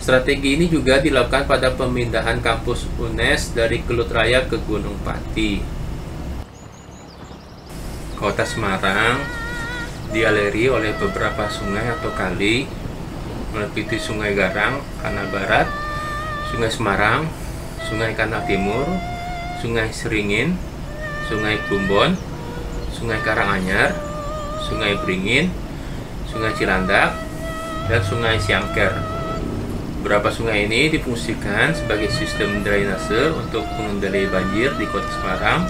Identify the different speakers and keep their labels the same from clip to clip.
Speaker 1: Strategi ini juga dilakukan pada pemindahan kampus UNES dari Kelut Raya ke Gunung Pati. Kota Semarang dialiri oleh beberapa sungai atau kali, meliputi Sungai Garang, Kanal Barat, Sungai Semarang, Sungai Kanal Timur, Sungai Seringin, Sungai Plumbon, Sungai Karanganyar, Sungai Beringin, Sungai Cilandak, dan Sungai Siangker. Beberapa sungai ini difungsikan sebagai sistem drainase untuk mengendali banjir di Kota Semarang,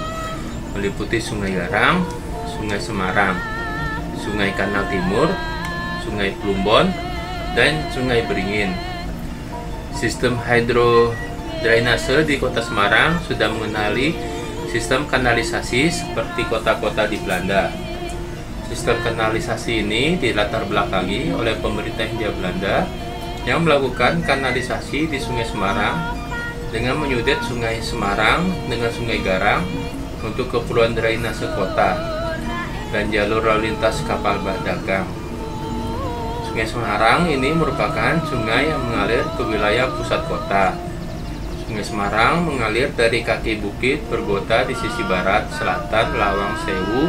Speaker 1: meliputi Sungai Garang, Sungai Semarang, Sungai Kanal Timur, Sungai Plumbon, dan Sungai Beringin. Sistem hidrodrainase di Kota Semarang sudah mengenali sistem kanalisasi seperti kota-kota di Belanda. Sistem kanalisasi ini dilatar belakangi oleh pemerintah Hindia Belanda yang melakukan kanalisasi di Sungai Semarang dengan menyudet Sungai Semarang dengan Sungai Garang untuk keperluan drainase kota dan jalur lalu lintas kapal dagang. Sungai Semarang ini merupakan sungai yang mengalir ke wilayah pusat kota. Sungai Semarang mengalir dari kaki bukit Bergota di sisi barat, selatan, Lawang Sewu,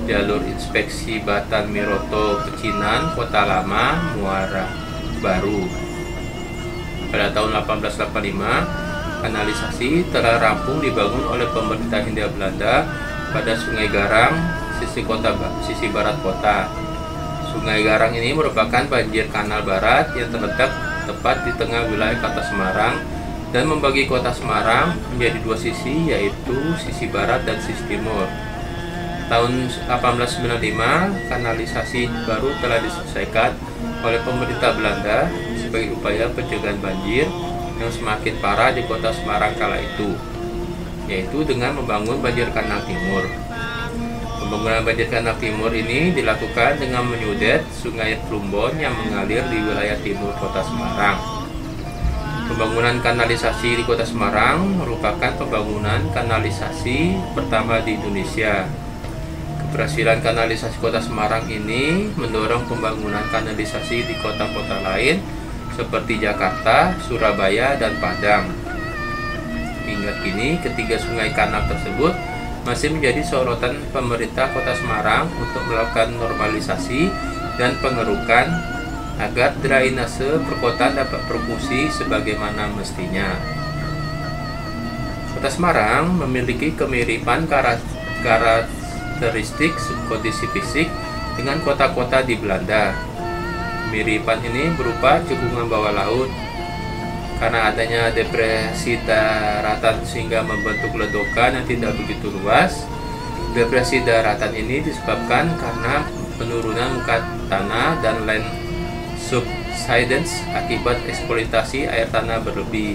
Speaker 1: jalur inspeksi Batan Miroto, Pecinan, Kota Lama, Muara Baru. Pada tahun 1885, kanalisasi telah rampung dibangun oleh pemerintah Hindia Belanda pada Sungai Garang, sisi barat kota. Sungai Garang ini merupakan banjir kanal barat yang terletak tepat di tengah wilayah Kota Semarang dan membagi Kota Semarang menjadi dua sisi, yaitu sisi barat dan sisi timur. Tahun 1895, kanalisasi baru telah diselesaikan oleh pemerintah Belanda sebagai upaya pencegahan banjir yang semakin parah di Kota Semarang kala itu, yaitu dengan membangun banjir kanal timur. Pembangunan banjir kanal timur ini dilakukan dengan menyudet Sungai Plumbon yang mengalir di wilayah timur Kota Semarang. Pembangunan kanalisasi di Kota Semarang merupakan pembangunan kanalisasi pertama di Indonesia. Keberhasilan kanalisasi Kota Semarang ini mendorong pembangunan kanalisasi di kota-kota lain seperti Jakarta, Surabaya, dan Padang. Hingga kini, ketiga sungai kanal tersebut masih menjadi sorotan pemerintah Kota Semarang untuk melakukan normalisasi dan pengerukan agar drainase perkotaan dapat berfungsi sebagaimana mestinya. Kota Semarang memiliki kemiripan karakteristik kondisi fisik dengan kota-kota di Belanda. Kemiripan ini berupa cekungan bawah laut. Karena adanya depresi daratan sehingga membentuk ledokan yang tidak begitu luas. Depresi daratan ini disebabkan karena penurunan muka tanah dan land subsidence akibat eksploitasi air tanah berlebih.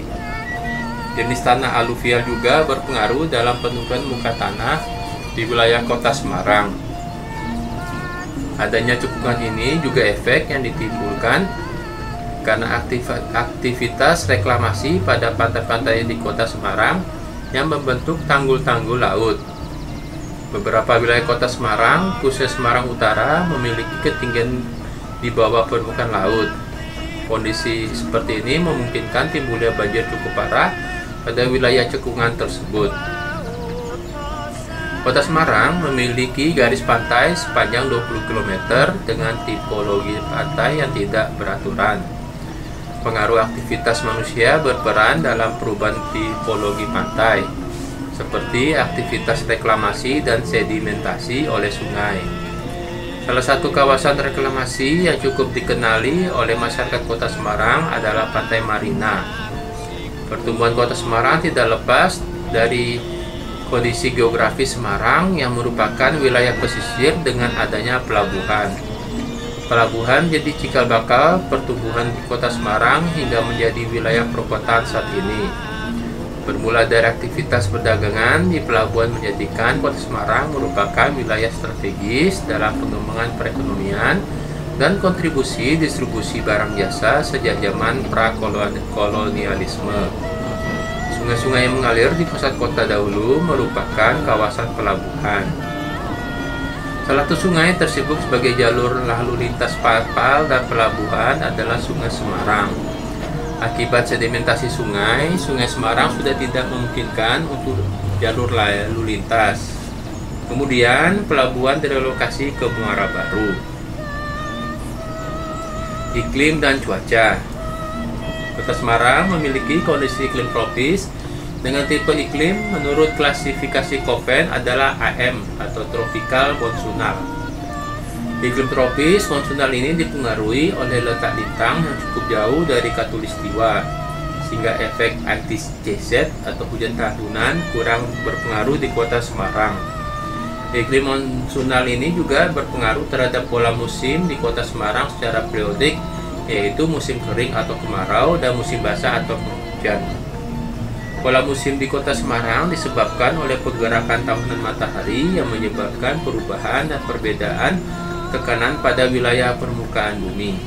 Speaker 1: Jenis tanah aluvial juga berpengaruh dalam penurunan muka tanah di wilayah Kota Semarang. Adanya cekungan ini juga efek yang ditimbulkan karena aktivitas reklamasi pada pantai-pantai di Kota Semarang yang membentuk tanggul-tanggul laut. Beberapa wilayah Kota Semarang, khususnya Semarang Utara, memiliki ketinggian di bawah permukaan laut. Kondisi seperti ini memungkinkan timbulnya banjir cukup parah pada wilayah cekungan tersebut. Kota Semarang memiliki garis pantai sepanjang 20 km dengan tipologi pantai yang tidak beraturan. Pengaruh aktivitas manusia berperan dalam perubahan tipologi pantai, seperti aktivitas reklamasi dan sedimentasi oleh sungai. Salah satu kawasan reklamasi yang cukup dikenali oleh masyarakat Kota Semarang adalah Pantai Marina. Pertumbuhan Kota Semarang tidak lepas dari kondisi geografis Semarang yang merupakan wilayah pesisir dengan adanya pelabuhan. Pelabuhan jadi cikal bakal pertumbuhan di Kota Semarang hingga menjadi wilayah perkotaan saat ini. Bermula dari aktivitas perdagangan di pelabuhan menjadikan Kota Semarang merupakan wilayah strategis dalam pengembangan perekonomian dan kontribusi distribusi barang jasa sejak zaman pra-kolonialisme. Sungai-sungai yang mengalir di pusat kota dahulu merupakan kawasan pelabuhan. Salah satu sungai tersibuk sebagai jalur lalu lintas kapal dan pelabuhan adalah Sungai Semarang. Akibat sedimentasi sungai, Sungai Semarang sudah tidak memungkinkan untuk jalur lalu lintas. Kemudian pelabuhan direlokasi ke Muara Baru. Iklim dan cuaca. Kota Semarang memiliki kondisi iklim tropis dengan tipe iklim menurut klasifikasi Köppen adalah AM atau tropical monsoonal. Iklim tropis monsoonal ini dipengaruhi oleh letak lintang yang cukup jauh dari khatulistiwa, sehingga efek anti-CZ atau hujan tahunan kurang berpengaruh di Kota Semarang. Iklim monsoonal ini juga berpengaruh terhadap pola musim di Kota Semarang secara periodik, yaitu musim kering atau kemarau dan musim basah atau penghujan. Pola musim di Kota Semarang disebabkan oleh pergerakan tahunan matahari yang menyebabkan perubahan dan perbedaan tekanan pada wilayah permukaan bumi.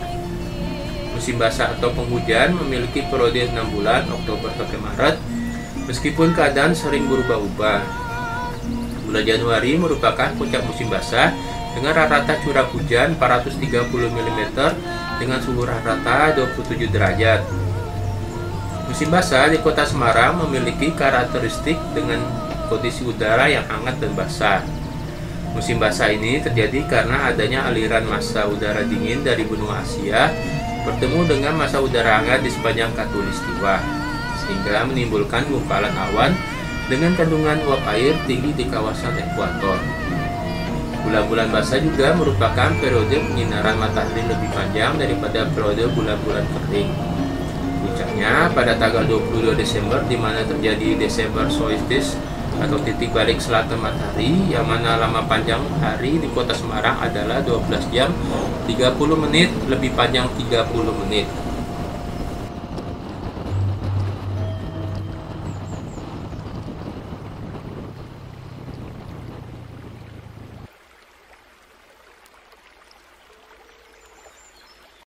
Speaker 1: Musim basah atau penghujan memiliki periode 6 bulan, Oktober sampai Maret, meskipun keadaan sering berubah-ubah. Bulan Januari merupakan puncak musim basah dengan rata-rata curah hujan 430 mm dengan suhu rata-rata 27 derajat. Musim basah di Kota Semarang memiliki karakteristik dengan kondisi udara yang hangat dan basah. Musim basah ini terjadi karena adanya aliran massa udara dingin dari benua Asia bertemu dengan massa udara hangat di sepanjang khatulistiwa, sehingga menimbulkan gumpalan awan dengan kandungan uap air tinggi di kawasan ekuator. Bulan-bulan basah juga merupakan periode penyinaran matahari lebih panjang daripada periode bulan-bulan kering. Puncaknya pada tanggal 22 Desember di mana terjadi Desember solstice atau titik balik selatan matahari, yang mana lama panjang hari di Kota Semarang adalah 12 jam 30 menit lebih panjang 30 menit.